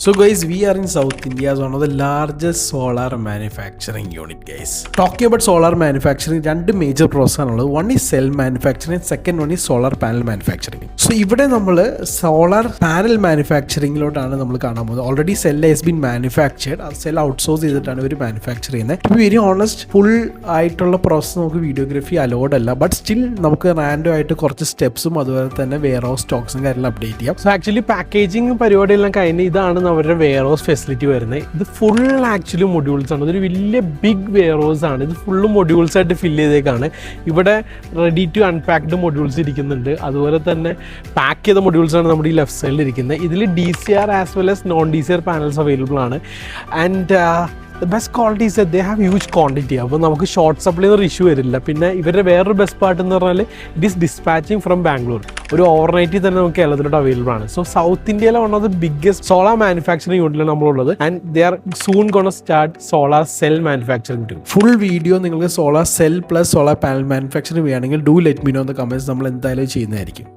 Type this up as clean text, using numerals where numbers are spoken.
So guys, we are in South India as one of the largest solar manufacturing unit guys. Talking about solar manufacturing, two major process. One is cell manufacturing, second one is solar panel manufacturing. So ഇവിടെ നമ്മൾ solar panel manufacturing ലോട്ടാണ് നമ്മൾ കാണാൻ പോകുന്നത്. Already cell has been manufactured. ആ cell outsource ചെയ്തിട്ടാണ് ഇവർ manufacture ചെയ്യുന്നത്. To be very honest, full ആയിട്ടുള്ള പ്രോസസ് നമുക്ക് വീഡിയോഗ്രാഫി അലോഡ് അല്ല, ബട്ട് സ്റ്റിൽ നമുക്ക് റാൻഡം ആയിട്ട് കുറച്ച് സ്റ്റെപ്സും അതുപോലെ തന്നെ വെയർ ഹൗസ് സ്റ്റോക്സും കാര്യങ്ങളും അപ്ഡേറ്റ് ചെയ്യാം. സോ ആക്ച്വലി പാക്കേജിങ് പരിപാടിയെല്ലാം കഴിഞ്ഞ് ഇതാണ് അവരുടെ വെയർ ഹൗസ് ഫെസിലിറ്റി വരുന്നത്. ഇത് ഫുൾ ആക്ച്വലി മൊഡ്യൂൾസ് ആണ്. ഇതൊരു വലിയ ബിഗ് വെയർ ഹൗസ് ആണ്. ഇത് ഫുള്ള് മൊഡ്യൂൾസ് ആയിട്ട് ഫില്ല് ചെയ്തേക്കാണ്. ഇവിടെ റെഡി ടു അൺപാക്ഡ് മൊഡ്യൂൾസ് ഇരിക്കുന്നുണ്ട്. അതുപോലെ തന്നെ പാക്ക് ചെയ്ത മൊഡ്യൂൾസ് ആണ് നമ്മുടെ ഈ ലെഫ്റ്റ് സൈഡിൽ ഇരിക്കുന്നത്. ഇതിൽ DCR as well as non DCR panels available ആണ്. And the best quality is that they have huge quantity. അപ്പോൾ നമുക്ക് ഷോർട്ട് സപ്ലൈ എന്നൊരു ഇഷ്യൂ വരില്ല. പിന്നെ ഇവരുടെ വേറൊരു ബെസ്റ്റ് പാർട്ട് എന്ന് പറഞ്ഞാൽ it is dispatching from Bangalore. ഒരു ഓവർനൈറ്റിൽ തന്നെ നമുക്ക് കേരളത്തിലോട്ട് അവൈലബിൾ ആണ്. സോ സൗത്ത് ഇന്ത്യയിലെ one of the biggest solar manufacturing യൂണിറ്റിലാണ് നമ്മളുള്ളത്. And they are soon gonna start solar cell manufacturing too. Full video നിങ്ങൾക്ക് solar cell plus solar panel manufacturing വേണമെങ്കിൽ do let me know in the comments. നമ്മൾ എന്തായാലും ചെയ്യുന്നതായിരിക്കും.